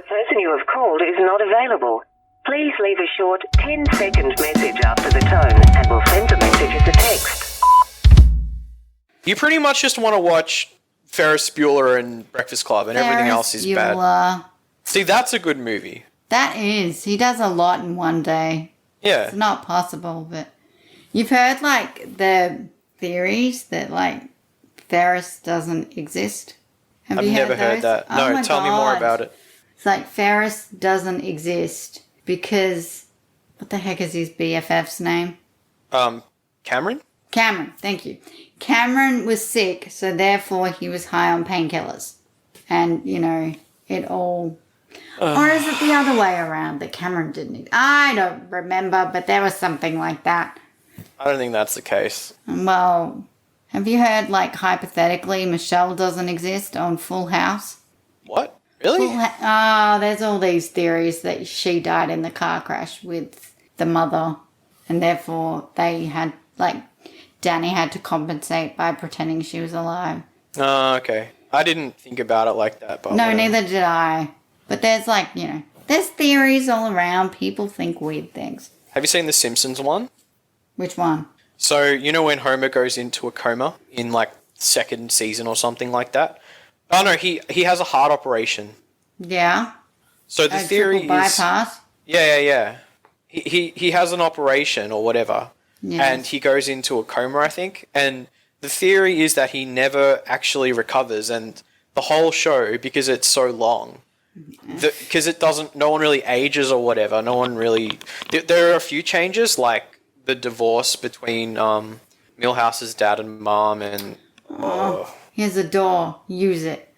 person you have called is not available. Please leave a short 10-second message after the tone and we'll send the message as a text. You pretty much just want to watch Ferris Bueller and Breakfast Club and everything else is bad. See, that's a good movie. That is. He does a lot in one day. Yeah. It's not possible, but you've heard, like, the theories that, like, Ferris doesn't exist? Have I've you never heard those? that. Oh No, my tell me more God. about it. It's like Ferris doesn't exist because... What the heck is his BFF's name? Cameron? Cameron, thank you. Cameron was sick, so therefore he was high on painkillers. And, you know, it all... Or is it the other way around that Cameron didn't... I don't remember, but there was something like that. I don't think that's the case. Well, have you heard, like, hypothetically, Michelle doesn't exist on Full House? What? Really? There's all these theories that she died in the car crash with the mother. And therefore they had, like, Danny had to compensate by pretending she was alive. Oh, okay. I didn't think about it like that. But No, whatever. neither did I. But there's, like, you know, there's theories all around. People think weird things. Have you seen the Simpsons one? Which one? So, you know when Homer goes into a coma in, like, second season or something like that? Oh, no, he has a heart operation. Yeah. So the A theory triple bypass. Yeah. He has an operation or whatever. Yes. And he goes into a coma, I think. And the theory is that he never actually recovers. And the whole show, because it's so long, because it doesn't, no one really ages or whatever. No one really, there are a few changes, like the divorce between Milhouse's dad and mom and... Here's a door. Use it.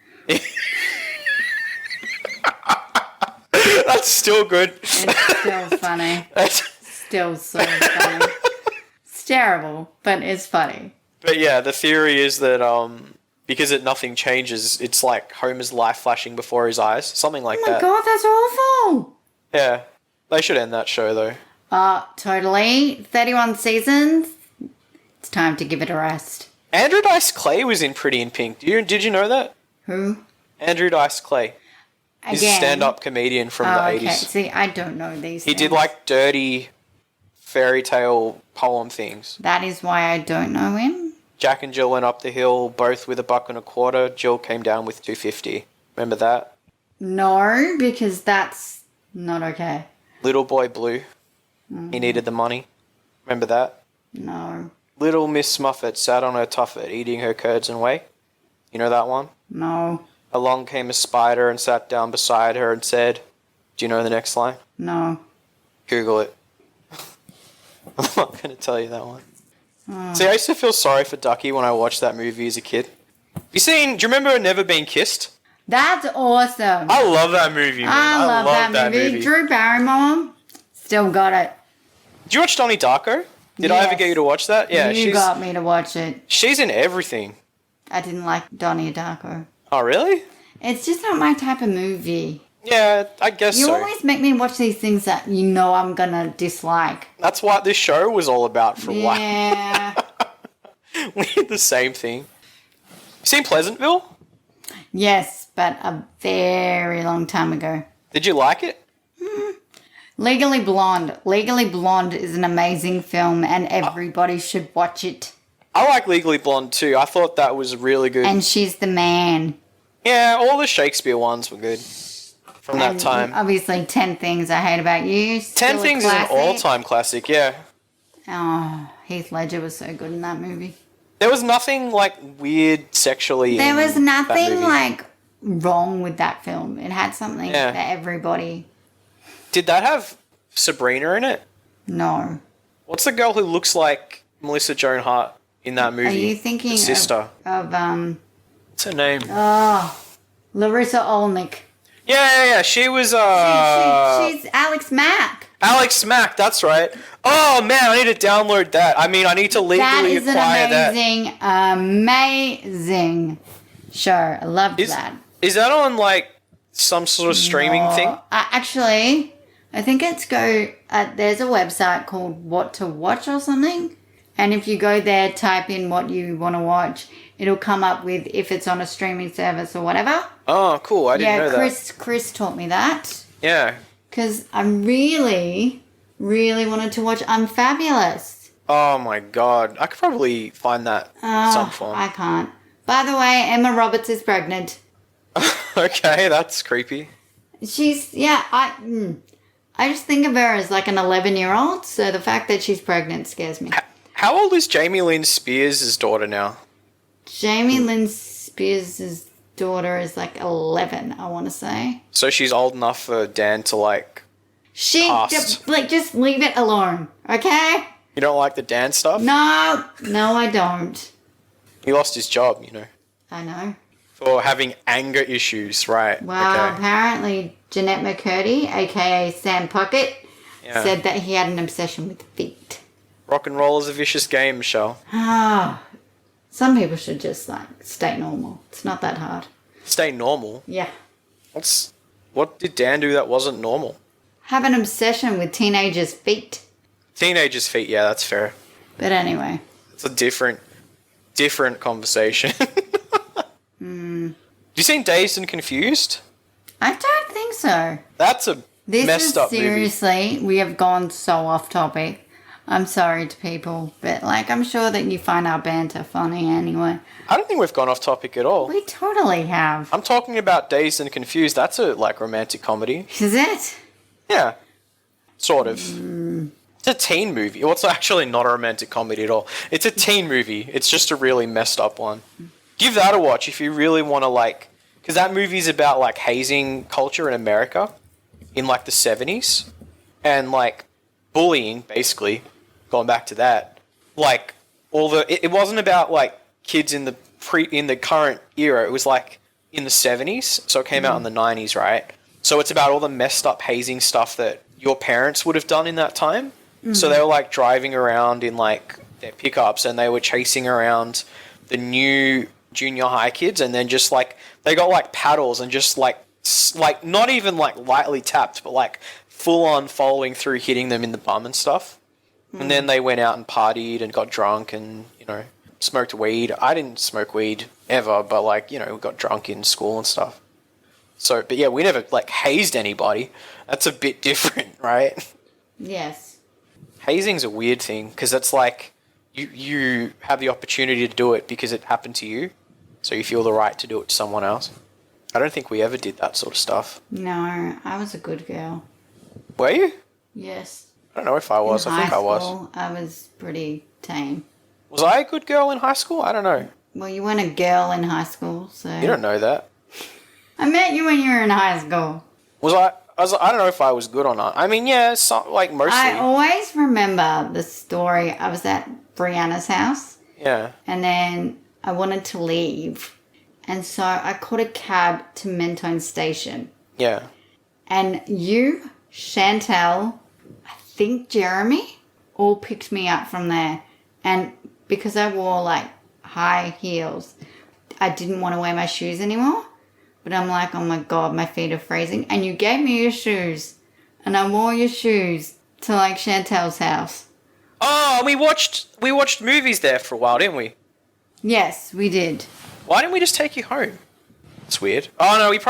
That's still good. It's still funny. Still so funny. It's terrible, but it's funny. But yeah, the theory is that because nothing changes, it's like Homer's life flashing before his eyes, something like Oh my that. God, that's awful. Yeah, they should end that show though. Totally. 31 seasons. It's time to give it a rest. Andrew Dice Clay was in Pretty in Pink. Did you know that? Who? Andrew Dice Clay. He's a Again. stand-up comedian from the 80s. Okay. See, I don't know these He things. did like dirty fairy tale poem things. That is why I don't know him. Jack and Jill went up the hill, both with $1.25. Jill came down with $2.50. Remember that? No, because that's not okay. Little Boy Blue. He needed the money. Remember that? No. Little Miss Muffet sat on her tuffet, eating her curds and whey. You know that one? No. Along came a spider and sat down beside her and said, do you know the next line? No. Google it. I'm not going to tell you that one. See, I used to feel sorry for Ducky when I watched that movie as a kid. Do you remember Never Been Kissed? That's awesome. I love that movie, man. I love that movie. Drew Barrymore still got it. Did you watch Donnie Darko? Did I ever Yes. get you to watch that? Yeah, You got me to watch it. she's in everything. I didn't like Donnie Darko. Oh, really? It's just not my type of movie. Yeah, I guess You so. always make me watch these things that you know I'm gonna dislike. That's what this show was all about for a while. Yeah. We did the same thing. You seen Pleasantville? Yes, but a very long time ago. Did you like it? Legally Blonde. Legally Blonde is an amazing film and everybody should watch it. I like Legally Blonde too. I thought that was really good. And she's the man. Yeah, all the Shakespeare ones were good from that And time. Obviously, 10 Things I Hate About You. 10 still a Things is an classic. all-time classic, yeah. Oh, Heath Ledger was so good in that movie. There was nothing, like, weird sexually There was in that nothing, movie. like, wrong with that film. It had something Yeah. for everybody. Did that have Sabrina in it? No. What's the girl who looks like Melissa Joan Hart in that movie? Are you thinking The sister. of What's her name? Larissa Olnick? Yeah. She was, She's Alex Mack. Alex Mack, that's right. Oh, man, I need to download that. I mean, I need to That legally is an acquire that. amazing show. I loved that. Is that on, like, some sort of streaming thing? Actually, I think there's a website called What to Watch or something. And if you go there, type in what you want to watch, it'll come up with if it's on a streaming service or whatever. Oh, cool. I didn't know that. Chris taught me that. Yeah. Because I really, really wanted to watch Unfabulous. Oh my god. I could probably find that in some form. I can't. By the way, Emma Roberts is pregnant. Okay, that's creepy. She's, I just think of her as like an 11-year-old, so the fact that she's pregnant scares me. How old is Jamie Lynn Spears' daughter now? Jamie Lynn Spears' daughter is like 11, I want to say. So she's old enough for Dan to like cast. Just leave it alone, okay? You don't like the Dan stuff? No, I don't. He lost his job, you know. I know. For having anger issues, right? Well, okay. apparently Jeanette McCurdy, aka Sam Puckett, said that he had an obsession with feet. Rock and roll is a vicious game, Michelle. Some people should just like stay normal. It's not that hard. Stay normal? Yeah. What did Dan do that wasn't normal? Have an obsession with teenagers' feet. Teenagers' feet, yeah, that's fair. But anyway. It's a different conversation. You seen Dazed and Confused? I don't think so. That's a messed up movie. Seriously, we have gone so off topic. I'm sorry to people, but like I'm sure that you find our banter funny anyway. I don't think we've gone off topic at all. We totally have. I'm talking about Dazed and Confused. That's a like romantic comedy. Is it? Yeah. Sort of. It's a teen movie. Well, it's actually not a romantic comedy at all. It's a teen movie. It's just a really messed up one. Give that a watch if you really want to like... Because that movie's about like hazing culture in America in like the 70s. And like bullying, basically. Going back to that. Like all the... It wasn't about like kids in the current era. It was like in the 70s. So it came out in the 90s, right? So it's about all the messed up hazing stuff that your parents would have done in that time. So they were like driving around in like their pickups and they were chasing around the new junior high kids and then just like they got like paddles and just like not even like lightly tapped but like full on following through, hitting them in the bum and stuff. And then they went out and partied and got drunk and, you know, smoked weed. I didn't smoke weed ever, but like, you know, we got drunk in school and stuff. So, but yeah, we never like hazed anybody. That's a bit different, right? Yes. Hazing's a weird thing because it's like you have the opportunity to do it because it happened to you, so you feel the right to do it to someone else. I don't think we ever did that sort of stuff. No, I was a good girl. Were you? Yes. I don't know if I was. I think I was. I was pretty tame. Was I a good girl in high school? I don't know. Well, you weren't a girl in high school, so... You don't know that. I met you when you were in high school. I don't know if I was good or not. I mean, yeah, like mostly. I always remember the story. I was at Brianna's house. Yeah. And then I wanted to leave. And so I caught a cab to Mentone Station. Yeah. And you, Chantel, I think Jeremy, all picked me up from there. And because I wore like high heels, I didn't want to wear my shoes anymore. But I'm like, oh my God, my feet are freezing. And you gave me your shoes. And I wore your shoes to like Chantel's house. Oh, we watched movies there for a while, didn't we? Yes, we did. Why didn't we just take you home? It's weird. Oh no, it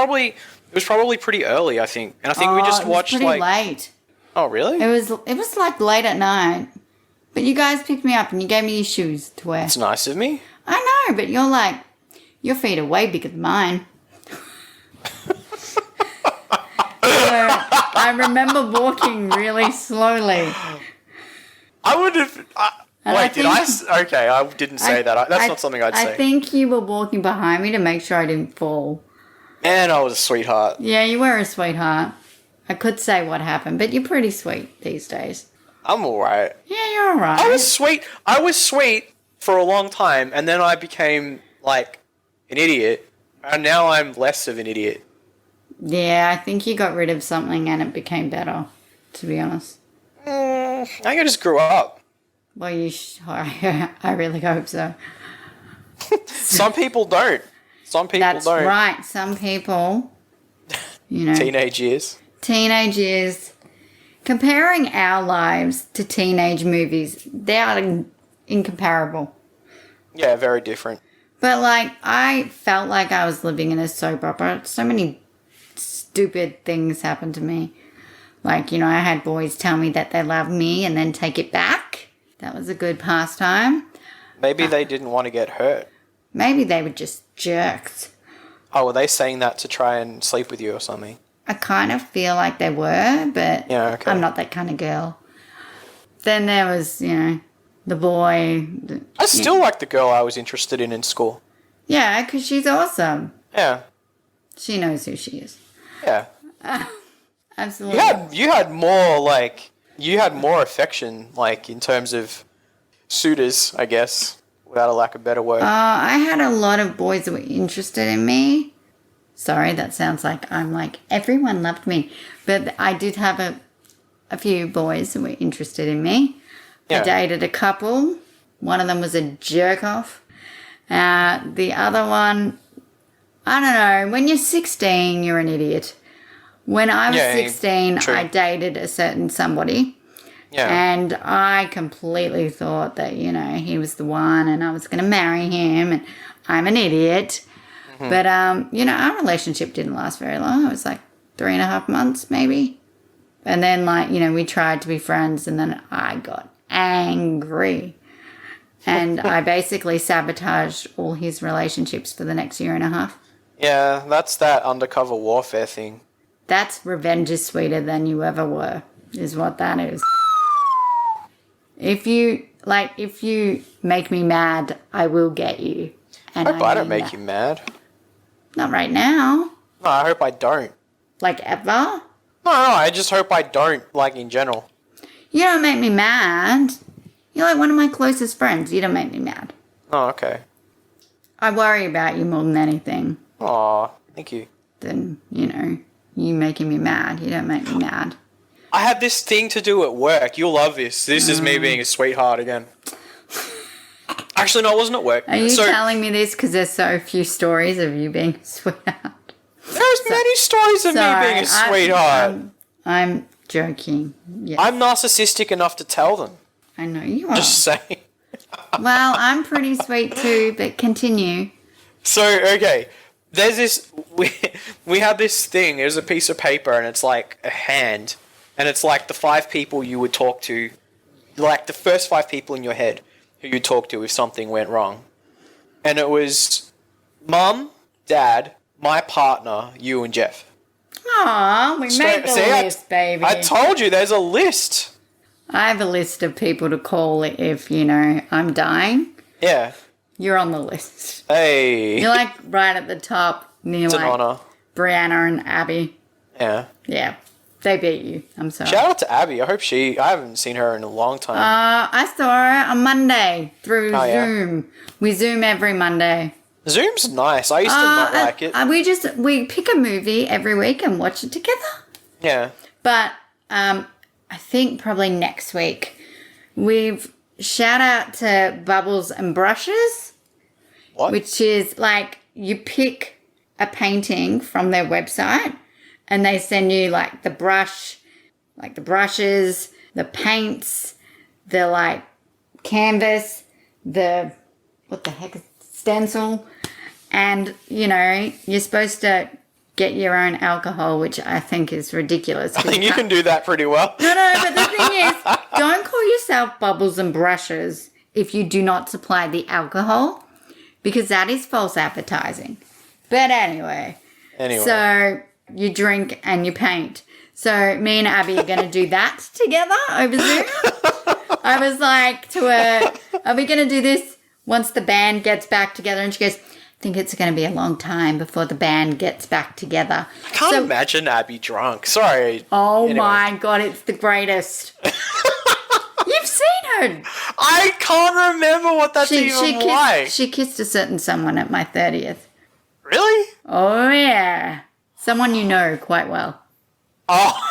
was probably pretty early, I think. And I think we just watched pretty late. Oh really? It was like late at night. But you guys picked me up and you gave me your shoes to wear. It's nice of me. I know, but you're like, your feet are way bigger than mine. I remember walking really slowly. I would have... Okay, I didn't say that. That's not something I'd say. I think you were walking behind me to make sure I didn't fall. Man, I was a sweetheart. Yeah, you were a sweetheart. I could say what happened, but you're pretty sweet these days. I'm alright. Yeah, you're alright. I was sweet for a long time, and then I became, like, an idiot. And now I'm less of an idiot. Yeah, I think you got rid of something and it became better, to be honest. I think I just grew up. Well, I really hope so. Some people don't. That's right. Some people, you know. Teenage years. Comparing our lives to teenage movies, they are incomparable. Yeah, very different. But, like, I felt like I was living in a soap opera. So many stupid things happened to me. Like, you know, I had boys tell me that they love me and then take it back. That was a good pastime. Maybe they didn't want to get hurt. Maybe they were just jerks. Oh, were they saying that to try and sleep with you or something? I kind of feel like they were, but Yeah, okay. I'm not that kind of girl. Then there was, you know, the boy. I still like the girl I was interested in school. Yeah, because she's awesome. Yeah, She knows who she is. yeah. Absolutely. You had more affection, like, in terms of suitors, I guess, without a lack of better word. I had a lot of boys that were interested in me. Sorry, that sounds like I'm like, everyone loved me. But I did have a few boys that were interested in me. Yeah. I dated a couple. One of them was a jerk off. The other one, I don't know. When you're 16, you're an idiot. When I was Yeah, 16, true. I dated a certain somebody. Yeah. And I completely thought that, you know, he was the one and I was going to marry him and I'm an idiot. Mm-hmm. But, you know, our relationship didn't last very long. It was like 3.5 months maybe. And then, like, you know, we tried to be friends and then I got angry. And I basically sabotaged all his relationships for the next 1.5 years. Yeah, that's that undercover warfare thing. That's revenge is sweeter than you ever were, is what that is. If you make me mad, I will get you. And I hope I don't mean make that. you mad. Not right now. No, I hope I don't. Like ever. No, I just hope I don't, like, in general. You don't make me mad. You're like one of my closest friends. You don't make me mad. Oh, okay. I worry about you more than anything. Aw, thank you. Than, you know, you making me mad. You don't make me mad. I had this thing to do at work. You'll love this. This is me being a sweetheart again. Actually, no, it wasn't at work. Are you So, telling me this because there's so few stories of you being a sweetheart? there's many stories of me being a sweetheart. I'm joking. Yes, I'm narcissistic enough to tell them. I know you are. Just saying. Well, I'm pretty sweet too, but continue. So, okay. There's this... We had this thing. There's a piece of paper, and it's like a hand. And it's like the 5 people you would talk to. Like the first 5 people in your head who you'd talk to if something went wrong. And it was Mum, Dad, my partner, you, and Jeff. Aw, we made the list, baby. I told you there's a list. I have a list of people to call if, you know, I'm dying. Yeah. You're on the list. Hey. You're like right at the top near It's an like honour. Brianna and Abby. Yeah. Yeah, they beat you. I'm sorry. Shout out to Abby. I haven't seen her in a long time. I saw her on Monday through Oh, yeah. Zoom. We Zoom every Monday. Zoom's nice. I used to not like it. We pick a movie every week and watch it together. Yeah. But I think probably next week we've shout out to Bubbles and Brushes, What? which is like you pick a painting from their website and they send you like the brush, like the brushes, the paints, the like canvas, the what the heck is stencil, and you know you're supposed to get your own alcohol, which I think is ridiculous. I think you can do that pretty well. No, but the thing is, don't call yourself Bubbles and Brushes if you do not supply the alcohol, because that is false advertising. But anyway. So you drink and you paint. So me and Abby are going to do that together over Zoom. I was like to her, are we going to do this once the band gets back together? And she goes, I think it's going to be a long time before the band gets back together. I can't imagine Abby drunk. Sorry. Oh Anyway. my God, it's the greatest. You've seen her. I can't remember what that's even like. She kissed a certain someone at my 30th. Really? Oh, yeah. Someone you know quite well. Oh.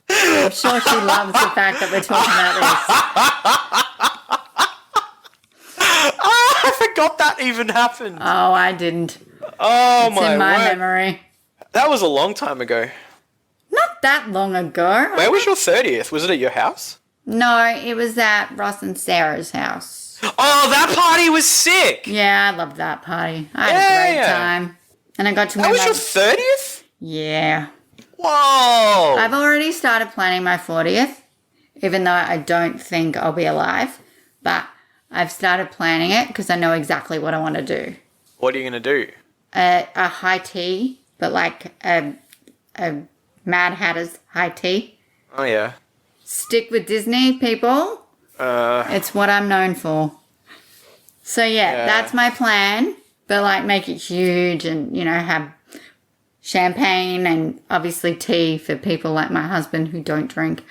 I'm sure she loves the fact that we're talking about this. I forgot that even happened. Oh, I didn't. Oh, It's my in my word. memory. That was a long time ago. Not that long ago. Where was your 30th? Was it at your house? No, it was at Ross and Sarah's house. Oh, that party was sick. Yeah, I loved that party. I had a great Yeah. time. And I got to That wear was my... your 30th? Yeah. Whoa. I've already started planning my 40th, even though I don't think I'll be alive. But I've started planning it because I know exactly what I want to do. What are you going to do? A high tea, but like a Mad Hatter's high tea. Oh, yeah. Stick with Disney, people. It's what I'm known for. So yeah, that's my plan. But like make it huge and, you know, have champagne and obviously tea for people like my husband who don't drink.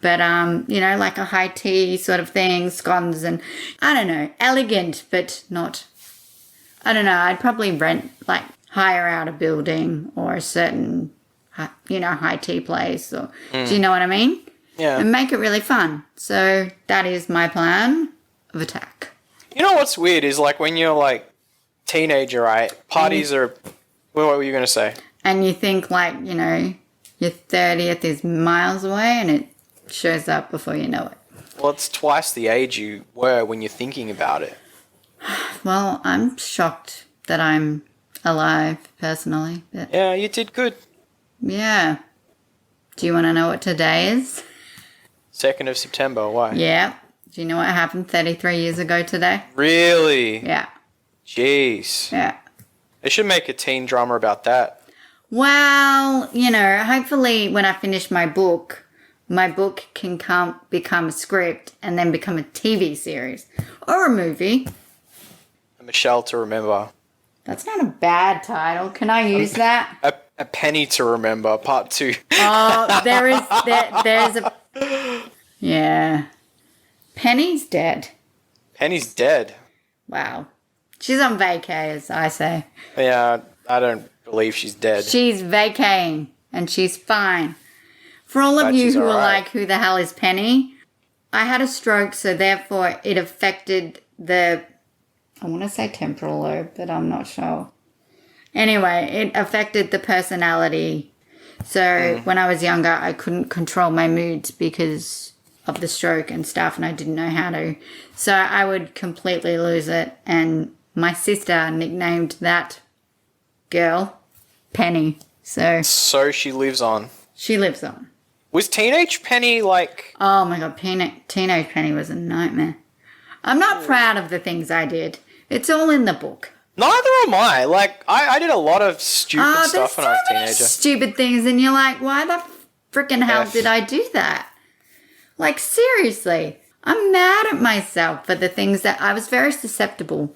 But, you know, like a high tea sort of thing, scones and, I don't know, elegant, but not, I don't know, I'd probably hire out a building or a certain, you know, high tea place. Or, do you know what I mean? Yeah. And make it really fun. So that is my plan of attack. You know what's weird is like when you're like teenager, right? Parties are. What were you going to say? And you think like, you know, your 30th is miles away and it shows up before you know it. Well, it's twice the age you were when you're thinking about it. Well, I'm shocked that I'm alive personally. But Yeah, you did good. yeah. Do you want to know what today is? 2nd of September, why? Yeah. Do you know what happened 33 years ago today? Really? Yeah. Jeez. Yeah. They should make a teen drama about that. Well, you know, hopefully when I finish my book can become a script and then become a TV series or a movie. Michelle to Remember. That's not a bad title. Can I use that? A Penny to Remember, part 2. Oh, there's a... Yeah. Penny's dead. Penny's dead. Wow. She's on vacay, as I say. Yeah, I don't believe she's dead. She's vacaying, and she's fine. For all of But you she's who are alright. like, who the hell is Penny? I had a stroke, so therefore it affected the... I want to say temporal lobe, but I'm not sure. Anyway, it affected the personality. So when I was younger, I couldn't control my moods because of the stroke and stuff, and I didn't know how to. So I would completely lose it, and my sister nicknamed that girl Penny. So So she lives on. she lives on. Was teenage Penny like... Oh my god, teenage Penny was a nightmare. I'm not proud of the things I did. It's all in the book. Neither am I. Like, I did a lot of stupid There's stuff so when I was a many teenager. stupid things, and you're like, why the freaking hell F. did I do that? Like, seriously. I'm mad at myself for the things that I was very susceptible.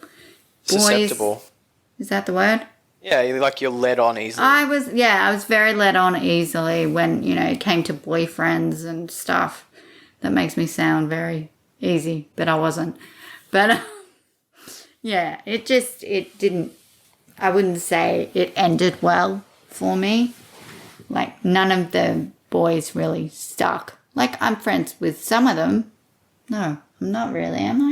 Susceptible. Boys, is that the word? Yeah, like you're led on easily. I was very led on easily when, you know, it came to boyfriends and stuff. That makes me sound very easy, but I wasn't. But, yeah, it didn't, I wouldn't say it ended well for me. Like, none of the boys really stuck. Like, I'm friends with some of them. No, I'm not really, am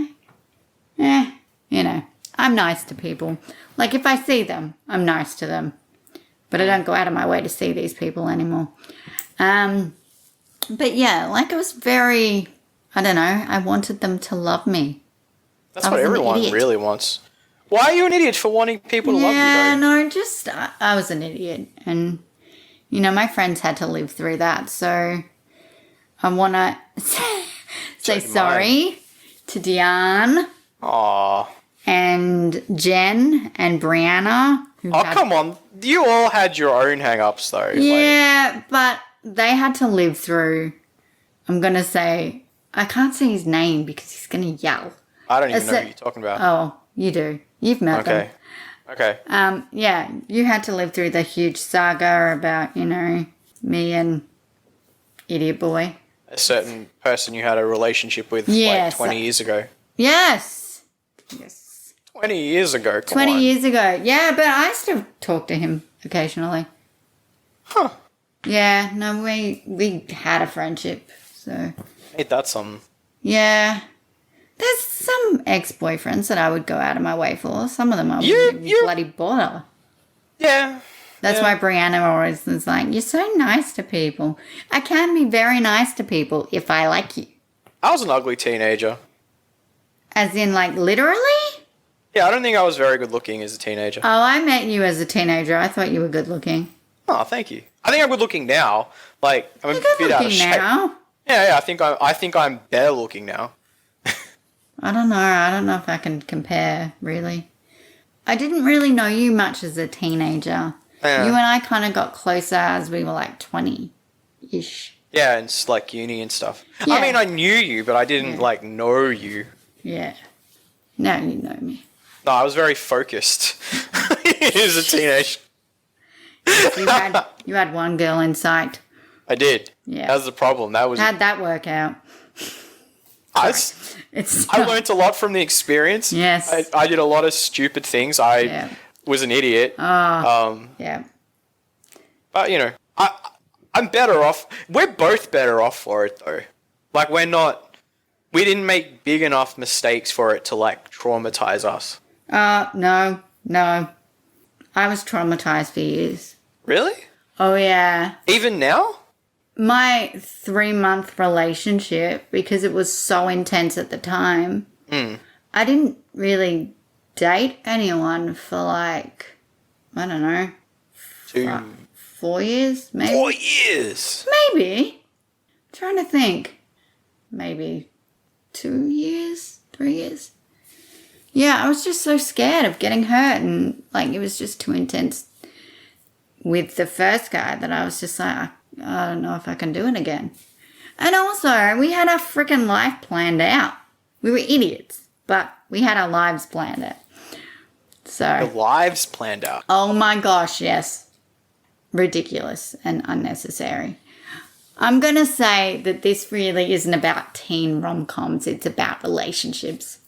I? You know, I'm nice to people. Like, if I see them, I'm nice to them. But I don't go out of my way to see these people anymore. But yeah, like, it was very, I don't know, I wanted them to love me. That's I what was an everyone idiot. really wants. Why are you an idiot for wanting people to love you, Yeah, though? no, just, I was an idiot. And, you know, my friends had to live through that. So I want to say did sorry to Diane Aw. and Jen and Brianna. Who Oh, had- come on. You all had your own hang-ups, though. Like, Yeah, but they had to live through, I'm going to say, I can't say his name because he's going to yell. I don't even Is know it- what you're talking about. Oh, you do. You've met them. Okay. Okay. Yeah, you had to live through the huge saga about, you know, me and Idiot Boy. A certain person you had a relationship with Yes. like 20 years ago. Yes. 20 years ago, come 20 on. years ago. Yeah, but I still talk to him occasionally. Huh. Yeah, no, we had a friendship, so... Ain't that something? Yeah. There's some ex-boyfriends that I would go out of my way for. Some of them I wouldn't You- bloody bother. Yeah. That's Yeah. why Brianna always is like, you're so nice to people. I can be very nice to people if I like you. I was an ugly teenager. As in, like, literally? Yeah, I don't think I was very good looking as a teenager. Oh, I met you as a teenager. I thought you were good looking. Oh, thank you. I think I'm good looking now. Like, I'm a You're good bit out of looking shape. now. Yeah, I think I'm better looking now. I don't know. I don't know if I can compare, really. I didn't really know you much as a teenager. Yeah. You and I kind of got closer as we were like 20-ish. Yeah, and it's like uni and stuff. Yeah. I mean, I knew you, but I didn't like know you. Yeah. Now you know me. No, I was very focused as a teenager. You had one girl in sight. I did. Yeah. That was the problem. That was. How'd that work out? I learned a lot from the experience. Yes. I did a lot of stupid things. I Yeah. was an idiot. Yeah. But you know, I'm better off. We're both better off for it though. Like we didn't make big enough mistakes for it to like traumatize us. No. I was traumatized for years. Really? Oh, yeah. Even now? My 3-month relationship, because it was so intense at the time, I didn't really date anyone for like, I don't know, 4 years, maybe? 4 years? Maybe. I'm trying to think. Maybe 2 years, 3 years. Yeah, I was just so scared of getting hurt, and like it was just too intense with the first guy that I was just like, I don't know if I can do it again. And also, we had our freaking life planned out. We were idiots, but we had our lives planned out. The So, lives planned out. oh my gosh, yes. Ridiculous and unnecessary. I'm going to say that this really isn't about teen rom-coms. It's about relationships.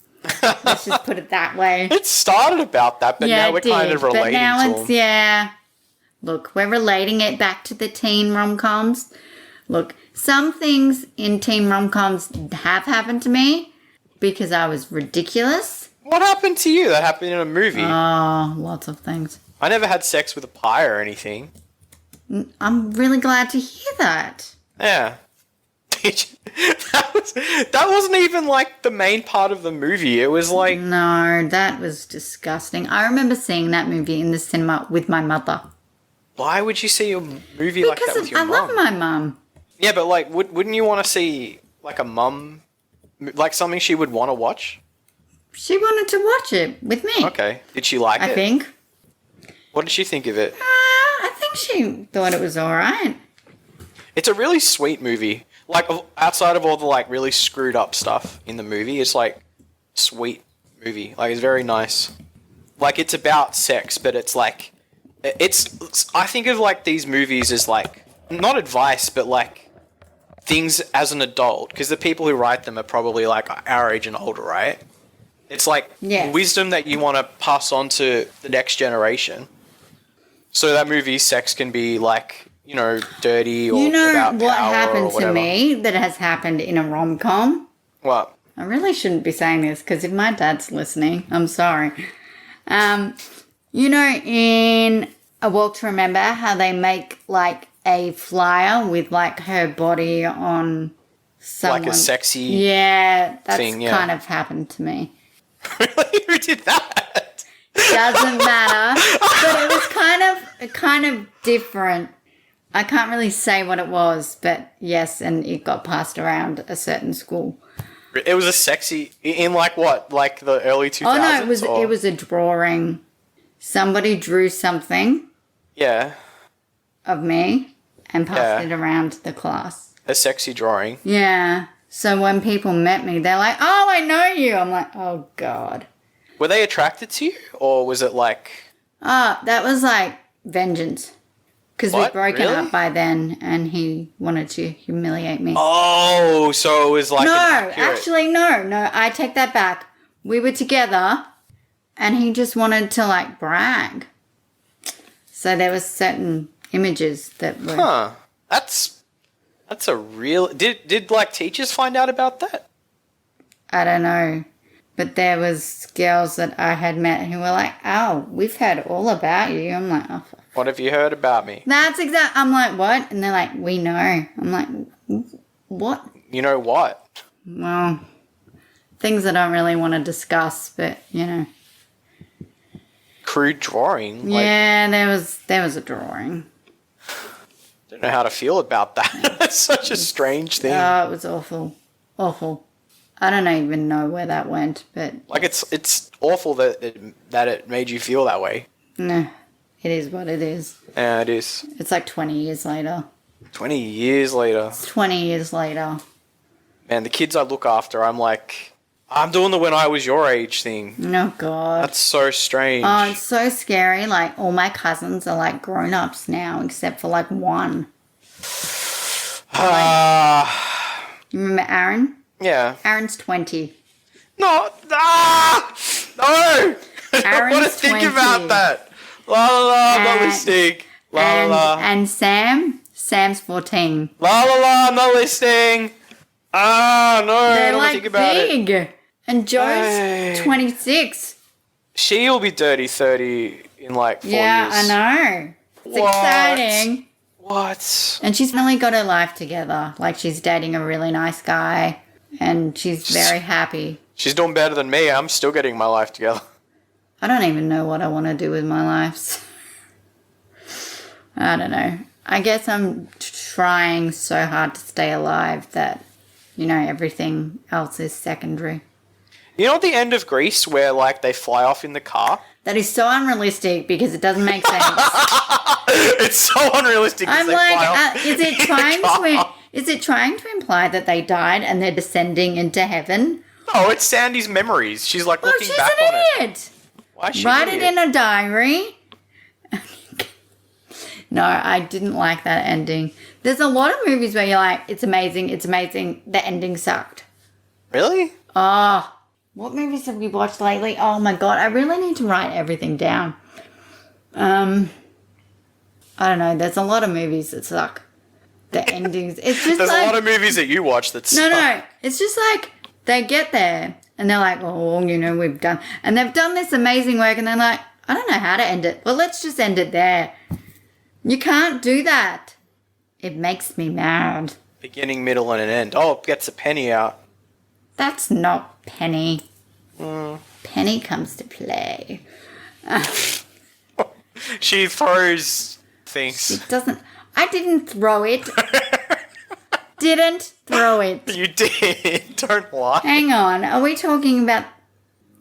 Let's just put it that way. It started about that, but now we're kind of relating but now to it's, them. yeah. Look, we're relating it back to the teen rom-coms. Look, some things in teen rom-coms have happened to me because I was ridiculous. What happened to you? That happened in a movie. Oh, lots of things. I never had sex with a pie or anything. I'm really glad to hear that. Yeah. that wasn't even like the main part of the movie. It was like No, that was disgusting. I remember seeing that movie in the cinema with my mother. why would you see a movie like that with Because your I love mum? my mum. Yeah, but like wouldn't you want to see like a mum like something she would want to watch? She wanted to watch it with me. Okay. Did she like I it? think. What did she think of it? I think she thought it was alright. It's a really sweet movie. Like outside of all the like really screwed up stuff in the movie, it's like sweet movie. Like it's very nice. Like it's about sex, but it's like it's I think of like these movies as like not advice, but like things as an adult, because the people who write them are probably like our age and older, right? It's like Yes. wisdom that you want to pass on to the next generation. So that movie, sex can be like, you know, dirty or You know about what power or happened to whatever. me that has happened in a rom-com? What? I really shouldn't be saying this because if my dad's listening, I'm sorry. You know, in A Walk to Remember, how they make like a flyer with like her body on someone. Like a sexy... Yeah, that's thing, yeah. kind of happened to me. Really? Who did that? Doesn't matter, but it was kind of different. I can't really say what it was, but yes, and it got passed around a certain school. It was a sexy... In like what? Like the early 2000s? Oh no, or- it was a drawing. Somebody drew something Yeah. of me and passed Yeah. it around the class. A sexy drawing. Yeah. So when people met me, they're like, "Oh, I know you." I'm like, "Oh God." Were they attracted to you? Or was it like... Oh, that was like vengeance. Because we'd What? broken Really? up by then and he wanted to humiliate me. Oh, so it was like no, an accurate... actually, no, I take that back. We were together and he just wanted to like brag. So there was certain images that were... Huh. That's a real... Did like teachers find out about that? I don't know. But there was girls that I had met who were like, "Oh, we've heard all about you." I'm like, "Oh, What have you heard about me? that's exact." I'm like, "What?" And they're like, "We know." I'm like, "What?" You know what? Well, things I don't really want to discuss, but you know. Crude drawing. Like, Yeah, there was a drawing. don't know how to feel about that. That's such a strange thing. Oh, it was awful. Awful. I don't even know where that went, but Like it's awful that it made you feel that way. no, it is what it is. Yeah, it is. It's like 20 years later. 20 years later. 20 years later. Man, the kids I look after, I'm like, I'm doing the when I was your age thing. Oh, God. That's so strange. Oh, it's so scary. Like, all my cousins are like grown-ups now, except for like one. You remember Aaron? Yeah. Aaron's 20. No. No! I don't want to Aaron's think 20. about that. La la la, I'm not And- listening. La la la. And Sam's 14. La la la, I'm not listening. Ah, no, I They're don't want to like think about it. big. And Joe's Hey. 26. She'll be dirty 30 in like 4 Yeah, years. I know. It's What? exciting. What? And she's finally got her life together. Like, she's dating a really nice guy. And she's very happy. She's doing better than me. I'm still getting my life together. I don't even know what I want to do with my life. I don't know. I guess I'm trying so hard to stay alive that, you know, everything else is secondary. You know at the end of Grease where like they fly off in the car? That is so unrealistic because it doesn't make sense. It's so unrealistic. 'cause I'm they like, fly off is it in trying the car. is it trying to imply that they died and they're descending into heaven? No, it's Sandy's memories. She's like Well, looking she's back on an it. idiot. Why is she Write an it idiot? in a diary. No, I didn't like that ending. There's a lot of movies where you're like, it's amazing, it's amazing. The ending sucked. Really? Oh, what movies have we watched lately? Oh my God, I really need to write everything down. I don't know. There's a lot of movies that suck. The endings. It's just There's like, a lot of movies that you watch that no, suck. no. It's just like they get there and they're like, oh, you know, we've done, and they've done this amazing work, and they're like, I don't know how to end it. Well, let's just end it there. You can't do that. It makes me mad. Beginning, middle, and an end. Oh, gets a penny out. That's not Penny. Penny comes to play. She throws things. It doesn't. I didn't throw it. Didn't throw it. You did. Don't lie. Hang on. Are we talking about?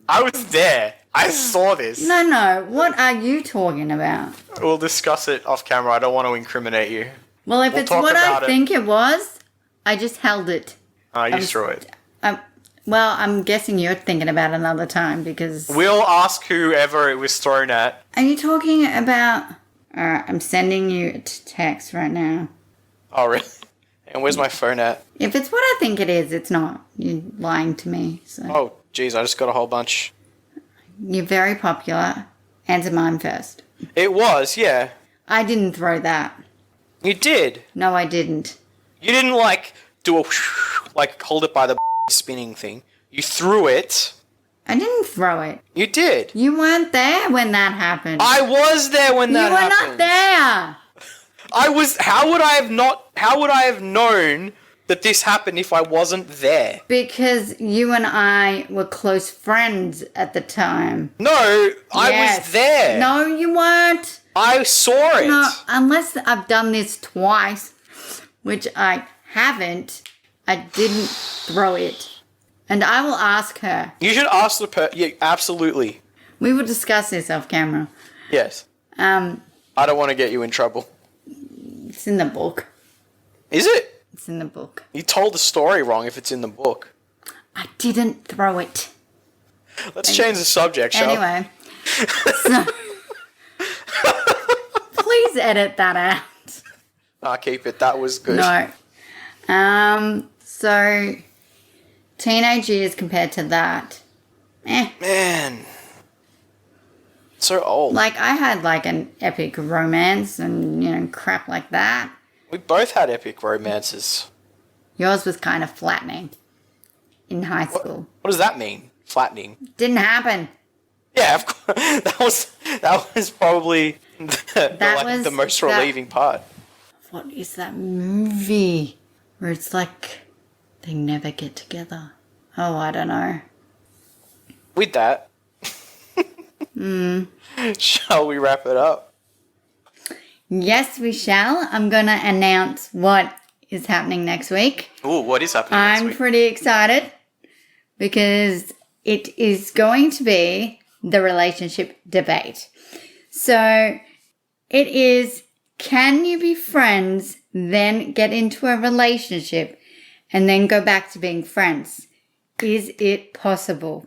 I was there. I saw this. No. What are you talking about? We'll discuss it off camera. I don't want to incriminate you. Well, if We'll it's talk what I about it. think it was, I just held it. You threw it. Well, I'm guessing you're thinking about another time because. We'll ask whoever it was thrown at. Are you talking about? Alright, I'm sending you a text right now. Oh, really? And where's my phone at? If it's what I think it is, it's not. You're lying to me. So Oh, geez, I just got a whole bunch. you're very popular. Answer mine first. It was, yeah. I didn't throw that. You did. No, I didn't. You didn't, like, do a like, hold it by the spinning thing. You threw it. I didn't throw it. You did. You weren't there when that happened. I was there when that you were happened. not there. I was. How would I have known that this happened if I wasn't there? Because you and I were close friends at the time. No, I Yes. was there. No, you weren't. I saw it. No, unless I've done this twice, which I haven't, I didn't throw it. And I will ask her. You should ask the Yeah, absolutely. We will discuss this off camera. Yes. I don't want to get you in trouble. It's in the book. Is it? It's in the book. You told the story wrong if it's in the book. I didn't throw it. Let's change the subject, shall we? Anyway. So, please edit that out. I'll keep it. That was good. No. So, teenage years compared to that. Man. So old. Like, I had, like, an epic romance and, you know, crap like that. We both had epic romances. Yours was kind of flattening in high school. What does that mean? Flattening. Didn't happen. Yeah, of course. That was probably the most relieving part. What is that movie where it's like they never get together? Oh, I don't know. with that, shall we wrap it up? Yes, we shall. I'm going to announce what is happening next week. Ooh, what is happening next I'm week? pretty excited because it is going to be the relationship debate. So it is, can you be friends, then get into a relationship, and then go back to being friends? Is it possible?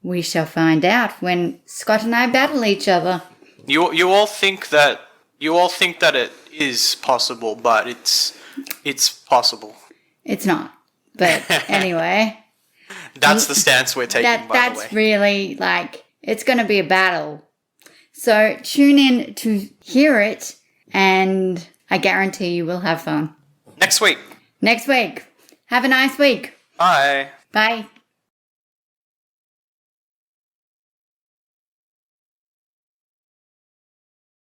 We shall find out when Scott and I battle each other. You all think that it is possible, but it's possible. It's not. But anyway, That's the stance we're taking, by the way. that's really like, it's going to be a battle. So tune in to hear it, and I guarantee you will have fun. Next week. Next week. Have a nice week. Bye. Bye.